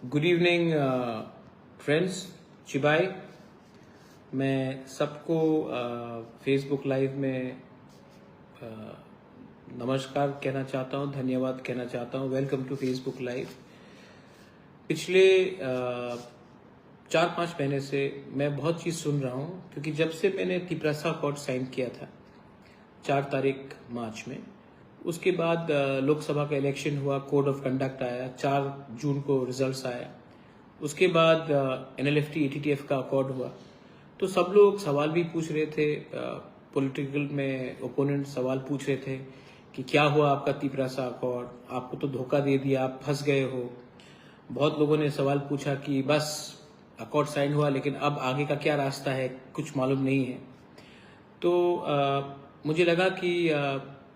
Good evening friends, चिबाई। मैं सबको Facebook live में नमस्कार कहना चाहता हूं, धन्यवाद कहना चाहता हूं। Welcome to Facebook live. पिछले 4-5 महीने से मैं बहुत चीज़ सुन रहा हूं, क्योंकि जब से मैंने तिपरासा अकॉर्ड साइन किया था 4 तारीख मार्च में, उसके बाद लोकसभा का इलेक्शन हुआ, कोड ऑफ कंडक्ट आया, 4 जून को रिजल्ट्स आया, उसके बाद NLFT ATTF का अकॉर्ड हुआ। तो सब लोग सवाल भी पूछ रहे थे, पॉलिटिकल में ओपोनेंट सवाल पूछ रहे थे कि क्या हुआ आपका तिपरासा अकॉर्ड, आपको तो धोखा दे दिया, आप फंस गए हो। बहुत लोगों ने सवाल पूछा कि बस अकॉर्ड साइन हुआ, लेकिन अब आगे का क्या रास्ता है, कुछ मालूम नहीं है। तो मुझे लगा कि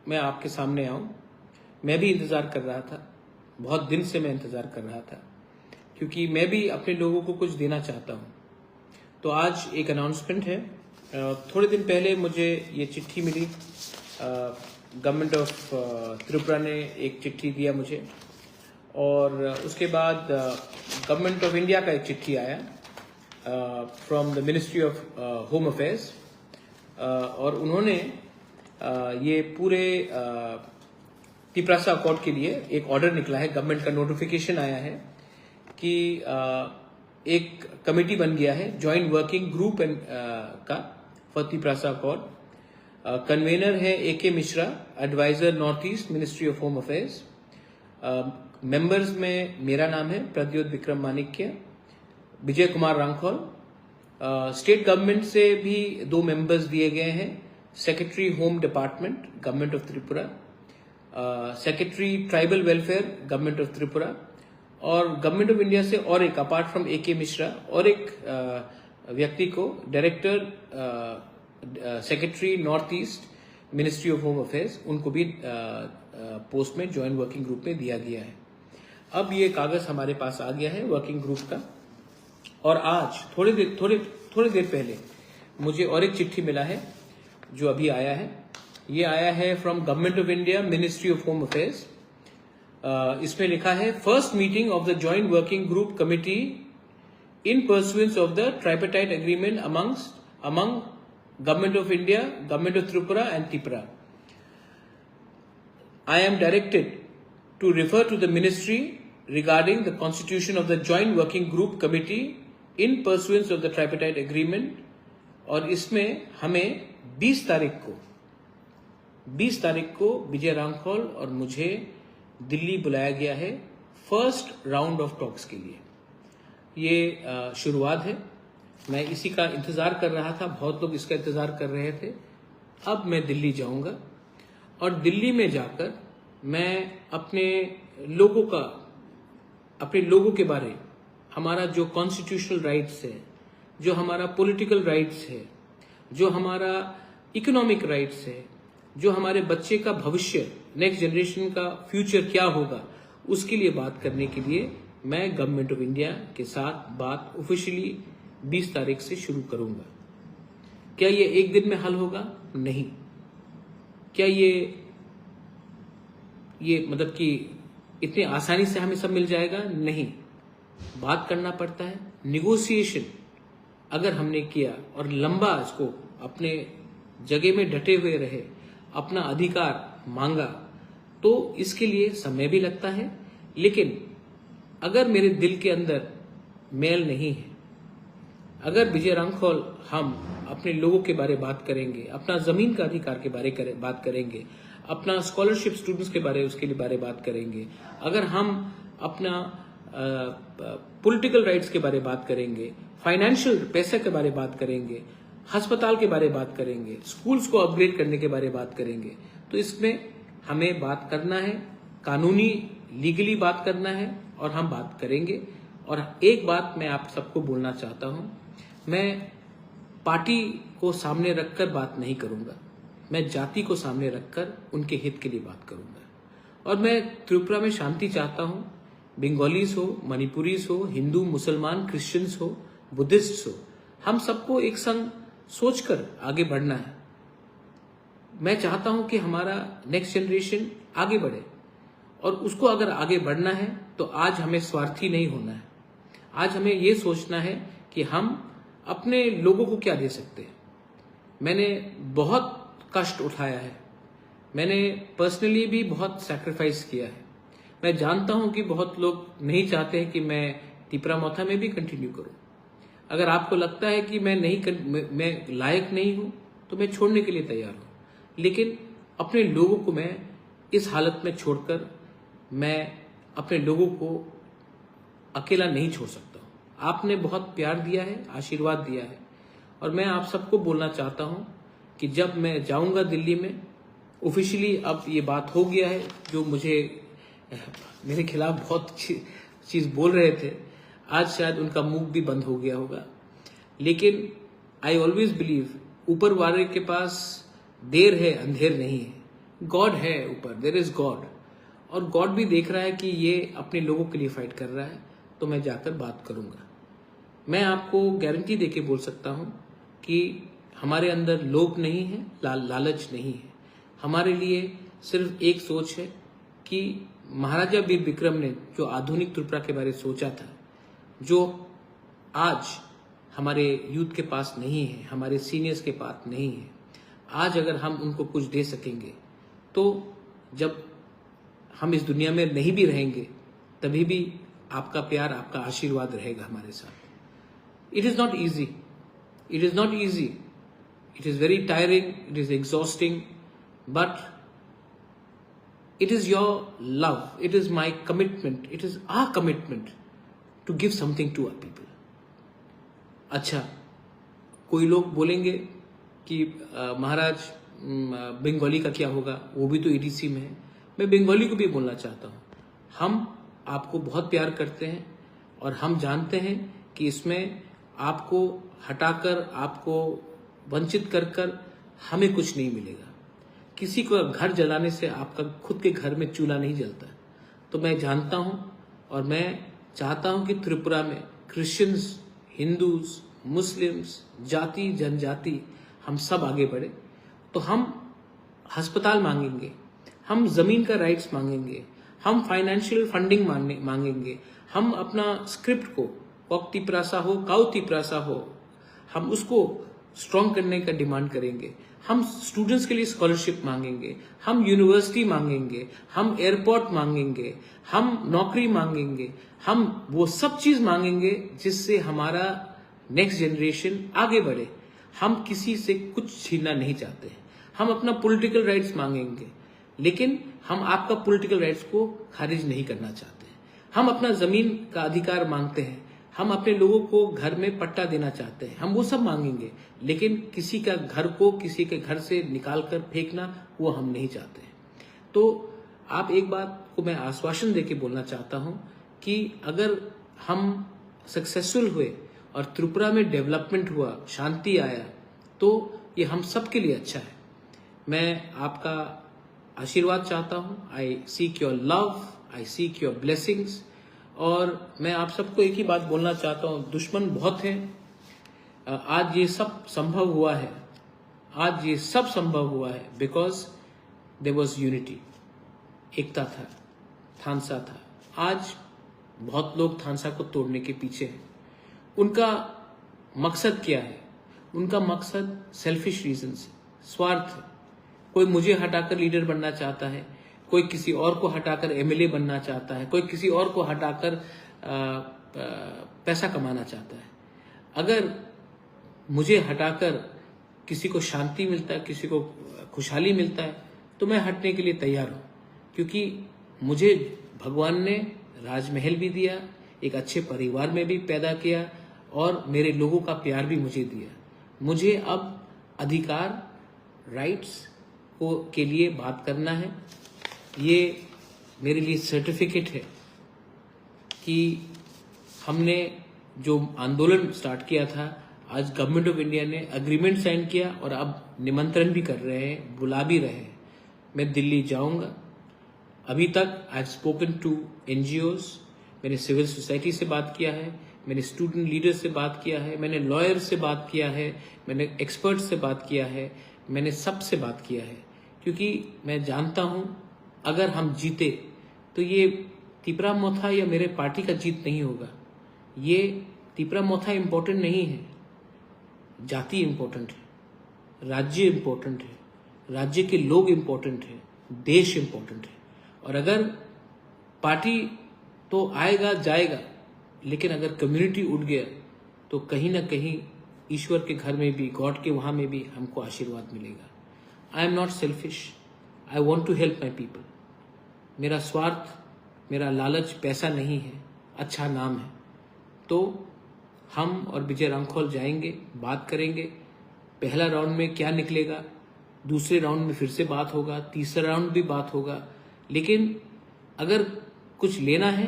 मैं आपके सामने आऊं। मैं भी इंतज़ार कर रहा था, बहुत दिन से मैं इंतज़ार कर रहा था, क्योंकि मैं भी अपने लोगों को कुछ देना चाहता हूं। तो आज एक अनाउंसमेंट है। थोड़े दिन पहले मुझे ये चिट्ठी मिली, गवर्नमेंट ऑफ त्रिपुरा ने एक चिट्ठी दिया मुझे, और उसके बाद गवर्नमेंट ऑफ इंडिया का एक चिट्ठी आया from the ministry of home affairs, और उन्होंने ये पूरे तिपरासा अकॉर्ड के लिए एक ऑर्डर निकला है, गवर्नमेंट का नोटिफिकेशन आया है कि एक कमेटी बन गया है, जॉइंट वर्किंग ग्रुप का फॉर तिपरासा अकॉर्ड। कन्वेनर है AK Mishra, adviser North East ministry of home affairs. Members में मेरा नाम है प्रद्योत विक्रम मानिक्य, विजय कुमार रांखौल। स्टेट गवर्नमेंट से भी 2 मेंबर्स दिए गए हैं, secretary home department government of Tripura, secretary tribal welfare government of Tripura, और गवर्नमेंट ऑफ इंडिया से और एक, अपार्ट फ्रॉम AK मिश्रा, और एक व्यक्ति को director secretary north East ministry of home affairs, उनको भी पोस्ट में जॉइंट वर्किंग ग्रुप में दिया गया है। अब ये कागज हमारे पास आ गया है वर्किंग ग्रुप का, और आज थोड़ी देर पहले मुझे और एक चिट्ठी मिला है जो अभी आया है। ये आया है from government of India ministry of home affairs. इसमें लिखा है, first meeting of the joint working group committee in pursuance of the tripartite agreement among government of India, government of Tripura and Tripura. I am directed to refer to the ministry regarding the constitution of the joint working group committee in pursuance of the tripartite agreement, और इसमें हमें 20 तारीख को विजय रांखौल और मुझे दिल्ली बुलाया गया है फर्स्ट राउंड ऑफ टॉक्स के लिए। ये शुरुआत है, मैं इसी का इंतजार कर रहा था, बहुत लोग इसका इंतजार कर रहे थे। अब मैं दिल्ली जाऊंगा, और दिल्ली में जाकर मैं अपने लोगों के बारे, हमारा जो कॉन्स्टिट्यूशनल राइट्स है, जो हमारा पॉलिटिकल राइट्स है, जो हमारा इकोनॉमिक राइट्स है, जो हमारे बच्चे का भविष्य, नेक्स्ट जनरेशन का फ्यूचर क्या होगा, उसके लिए बात करने के लिए मैं गवर्नमेंट ऑफ इंडिया के साथ बात ऑफिशियली 20 तारीख से शुरू करूंगा। क्या ये एक दिन में हल होगा? नहीं। क्या ये मतलब कि इतनी आसानी से हमें सब मिल जाएगा? नहीं। बात करना पड़ता है, निगोशिएशन अगर हमने किया और लंबा इसको अपने जगह में डटे हुए रहे, अपना अधिकार मांगा, तो इसके लिए समय भी लगता है। लेकिन अगर मेरे दिल के अंदर मेल नहीं है, अगर विजय रांखौल हम अपने लोगों के बारे बात करेंगे, अपना जमीन का अधिकार के बारे बात करेंगे, अपना स्कॉलरशिप स्टूडेंट्स के बारे उसके लिए बारे बात करेंगे, अगर हम अपना पॉलिटिकल राइट्स के बारे बात करेंगे, फाइनेंशियल पैसे के बारे बात करेंगे, अस्पताल के बारे बात करेंगे, स्कूल्स को अपग्रेड करने के बारे बात करेंगे, तो इसमें हमें बात करना है, कानूनी लीगली बात करना है, और हम बात करेंगे। और एक बात मैं आप सबको बोलना चाहता हूं, मैं पार्टी को सामने रखकर बात नहीं करूंगा, मैं जाति को सामने रखकर उनके हित के लिए बात करूंगा। और मैं त्रिपुरा में शांति चाहता हूं, बंगालीज हो, मणिपुरीज हो, हिंदू, मुसलमान, क्रिश्चियंस हो, बुद्धिस्ट हो, हम सबको एक संग सोचकर आगे बढ़ना है। मैं चाहता हूं कि हमारा नेक्स्ट जनरेशन आगे बढ़े, और उसको अगर आगे बढ़ना है तो आज हमें स्वार्थी नहीं होना है, आज हमें ये सोचना है कि हम अपने लोगों को क्या दे सकते हैं। मैंने बहुत कष्ट उठाया है, मैंने पर्सनली भी बहुत सैक्रिफाइस किया है। मैं जानता हूं कि बहुत लोग नहीं चाहते हैं कि मैं तिपरा मोथा में भी कंटिन्यू करूं। अगर आपको लगता है कि मैं लायक नहीं हूं तो मैं छोड़ने के लिए तैयार हूं, लेकिन अपने लोगों को मैं इस हालत में छोड़कर मैं अपने लोगों को अकेला नहीं छोड़ सकता हूं। आपने बहुत प्यार दिया है, आशीर्वाद दिया है, और मैं आप सबको बोलना चाहता हूं कि जब मैं जाऊंगा दिल्ली में ऑफिशियली, अब ये बात हो गया है, जो मुझे मेरे खिलाफ बहुत चीज बोल रहे थे, आज शायद उनका मुंह भी बंद हो गया होगा। लेकिन आई ऑलवेज बिलीव ऊपर वाले के पास देर है अंधेर नहीं है। गॉड है ऊपर, देयर इज गॉड, और गॉड भी देख रहा है कि ये अपने लोगों के लिए फाइट कर रहा है, तो मैं जाकर बात करूंगा। मैं आपको गारंटी देके बोल सकता हूं कि हमारे अंदर लोभ नहीं है, लालच नहीं है। हमारे लिए सिर्फ एक सोच है कि महाराजा वीर विक्रम ने जो आधुनिक त्रिपुरा के बारे में सोचा था, जो आज हमारे यूथ के पास नहीं है, हमारे सीनियर्स के पास नहीं है, आज अगर हम उनको कुछ दे सकेंगे तो जब हम इस दुनिया में नहीं भी रहेंगे तभी भी आपका प्यार, आपका आशीर्वाद रहेगा हमारे साथ। It is not easy, it is not easy, it is very tiring, it is exhausting, but it is your love, it is my commitment, it is our commitment to give something to our people. अच्छा, कोई लोग बोलेंगे कि महाराज बंगाली का क्या होगा, वो भी तो ईडीसी में है। मैं बंगाली को भी बोलना चाहता हूँ, हम आपको बहुत प्यार करते हैं और हम जानते हैं कि इसमें आपको हटाकर, आपको वंचित कर कर हमें कुछ नहीं मिलेगा। किसी को घर जलाने से आपका खुद के घर में चूल्हा नहीं जलता। तो मैं जानता हूं और मैं चाहता हूं कि त्रिपुरा में क्रिश्चियंस, हिंदूज, मुस्लिम्स, जाति जनजाति हम सब आगे बढ़े। तो हम अस्पताल मांगेंगे, हम जमीन का राइट्स मांगेंगे, हम फाइनेंशियल फंडिंग मांगेंगे, हम अपना स्क्रिप्ट को तिपरासा हो, काउ तिपरासा हो, हम उसको स्ट्रॉन्ग करने का डिमांड करेंगे। हम स्टूडेंट्स के लिए स्कॉलरशिप मांगेंगे, हम यूनिवर्सिटी मांगेंगे, हम एयरपोर्ट मांगेंगे, हम नौकरी मांगेंगे, हम वो सब चीज मांगेंगे जिससे हमारा नेक्स्ट जनरेशन आगे बढ़े। हम किसी से कुछ छीनना नहीं चाहते हैं। हम अपना पॉलिटिकल राइट्स मांगेंगे, लेकिन हम आपका पॉलिटिकल राइट्स को खारिज नहीं करना चाहते हैं। हम अपना जमीन का अधिकार मांगते हैं, हम अपने लोगों को घर में पट्टा देना चाहते हैं, हम वो सब मांगेंगे, लेकिन किसी का घर को किसी के घर से निकाल कर फेंकना वो हम नहीं चाहते हैं। तो आप एक बात को मैं आश्वासन देके बोलना चाहता हूं कि अगर हम सक्सेसफुल हुए और त्रिपुरा में डेवलपमेंट हुआ, शांति आया, तो ये हम सब के लिए अच्छा है। मैं आपका आशीर्वाद चाहता हूं। आई seek your love, I seek your blessings. और मैं आप सबको एक ही बात बोलना चाहता हूं, दुश्मन बहुत हैं। आज ये सब संभव हुआ है, आज ये सब संभव हुआ है बिकॉज देयर वाज यूनिटी, एकता था, थानसा था। आज बहुत लोग थानसा को तोड़ने के पीछे हैं। उनका मकसद क्या है? उनका मकसद सेल्फिश रीजन से, स्वार्थ है। कोई मुझे हटाकर लीडर बनना चाहता है, कोई किसी और को हटाकर एमएलए बनना चाहता है, कोई किसी और को हटाकर पैसा कमाना चाहता है। अगर मुझे हटाकर किसी को शांति मिलता है, किसी को खुशहाली मिलता है, तो मैं हटने के लिए तैयार हूं, क्योंकि मुझे भगवान ने राजमहल भी दिया, एक अच्छे परिवार में भी पैदा किया, और मेरे लोगों का प्यार भी मुझे दिया। मुझे अब अधिकार, राइट्स को के लिए बात करना है। ये मेरे लिए सर्टिफिकेट है कि हमने जो आंदोलन स्टार्ट किया था, आज गवर्नमेंट ऑफ इंडिया ने एग्रीमेंट साइन किया और अब निमंत्रण भी कर रहे हैं, बुला भी रहे हैं। मैं दिल्ली जाऊंगा। अभी तक I have spoken to NGOs, मैंने सिविल सोसाइटी से बात किया है, मैंने स्टूडेंट लीडर से बात किया है, मैंने लॉयर से बात किया है, मैंने एक्सपर्ट से बात किया है, मैंने सबसे बात किया है, क्योंकि मैं जानता हूं अगर हम जीते तो ये तिपरा मोथा या मेरे पार्टी का जीत नहीं होगा, ये तिपरा मोथा इम्पोर्टेंट नहीं है, जाति इम्पोर्टेंट है, राज्य इम्पोर्टेंट है, राज्य के लोग इम्पोर्टेंट है, देश इम्पोर्टेंट है। और अगर पार्टी तो आएगा जाएगा, लेकिन अगर कम्युनिटी उठ गया तो कहीं ना कहीं ईश्वर के घर में भी, गॉड के वहां में भी हमको आशीर्वाद मिलेगा। I am not selfish, I want to help my people. मेरा स्वार्थ, मेरा लालच पैसा नहीं है, अच्छा नाम है। तो हम और विजय रामखोल जाएंगे, बात करेंगे। पहला राउंड में क्या निकलेगा, दूसरे राउंड में फिर से बात होगा, तीसरा राउंड भी बात होगा। लेकिन अगर कुछ लेना है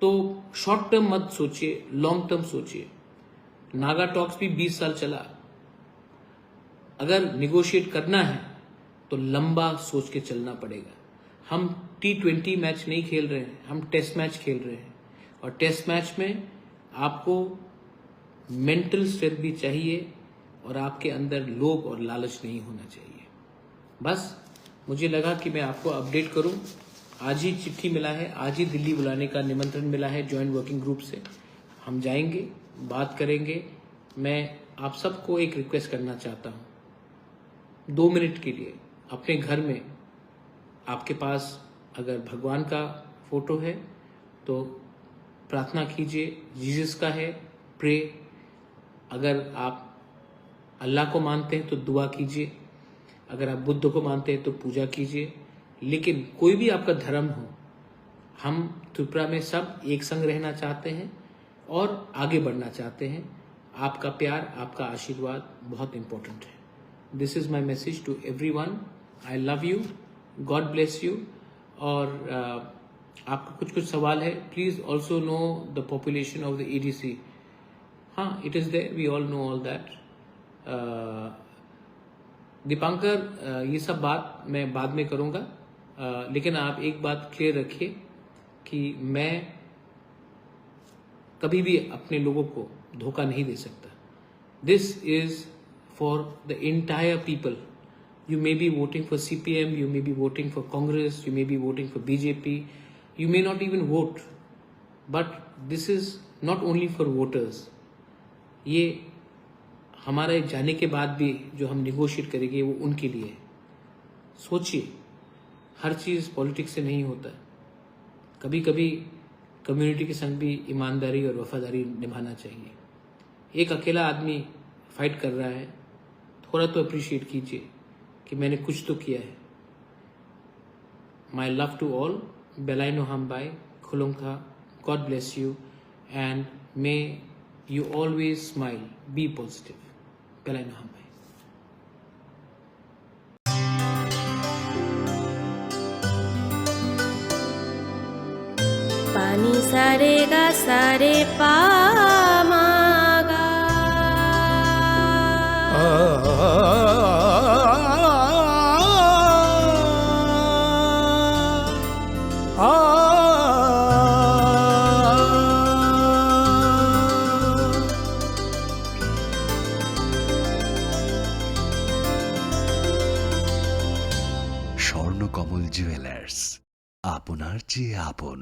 तो शॉर्ट टर्म मत सोचिए, लॉन्ग टर्म सोचिए। नागा टॉक्स भी 20 साल चला। अगर निगोशिएट करना है तो लंबा सोच के चलना पड़ेगा। हम T20 मैच नहीं खेल रहे हैं, हम टेस्ट मैच खेल रहे हैं। और टेस्ट मैच में आपको मेंटल स्ट्रेंथ भी चाहिए और आपके अंदर लोभ और लालच नहीं होना चाहिए। बस मुझे लगा कि मैं आपको अपडेट करूं। आज ही चिट्ठी मिला है, आज ही दिल्ली बुलाने का निमंत्रण मिला है जॉइंट वर्किंग ग्रुप से। हम जाएंगे, बात करेंगे। मैं आप सबको एक रिक्वेस्ट करना चाहता हूं, 2 मिनट के लिए अपने घर में, आपके पास अगर भगवान का फोटो है तो प्रार्थना कीजिए, जीसस का है प्रे। अगर आप अल्लाह को मानते हैं तो दुआ कीजिए, अगर आप बुद्ध को मानते हैं तो पूजा कीजिए। लेकिन कोई भी आपका धर्म हो, हम त्रिपुरा में सब एक संग रहना चाहते हैं और आगे बढ़ना चाहते हैं। आपका प्यार, आपका आशीर्वाद बहुत इंपॉर्टेंट है। This is my message to everyone. I love you, God bless you. और आपका कुछ सवाल है, please also know the population of the EDC। हाँ, it is there, we all know all that. Dipankar, ये सब बात मैं बाद में करूंगा। लेकिन आप एक बात क्लियर रखिए कि मैं कभी भी अपने लोगों को धोखा नहीं दे सकता। This is for the entire people. You may be voting for CPM, you may be voting for Congress, you may be voting for BJP, you may not even vote. But this is not only for voters. ये हमारे जाने के बाद भी जो हम negotiate करेंगे वो उनके लिए है। सोचिए, हर चीज़ पॉलिटिक्स से नहीं होता। कभी कभी कम्युनिटी के संग भी ईमानदारी और वफादारी निभाना चाहिए। एक अकेला आदमी फाइट कर रहा है, थोड़ा तो अप्रिशिएट कीजिए कि मैंने कुछ तो किया है। माई लव टू ऑल, बेलाइनो हमबाई, खुलुंखा, God bless you and may you always smile, be positive. बेलाइनो हमबाई। पानी सारे गा सारे पामा गा। স্বর্ণকমল জুয়েলার্স, আপনার চেয়ে আপন।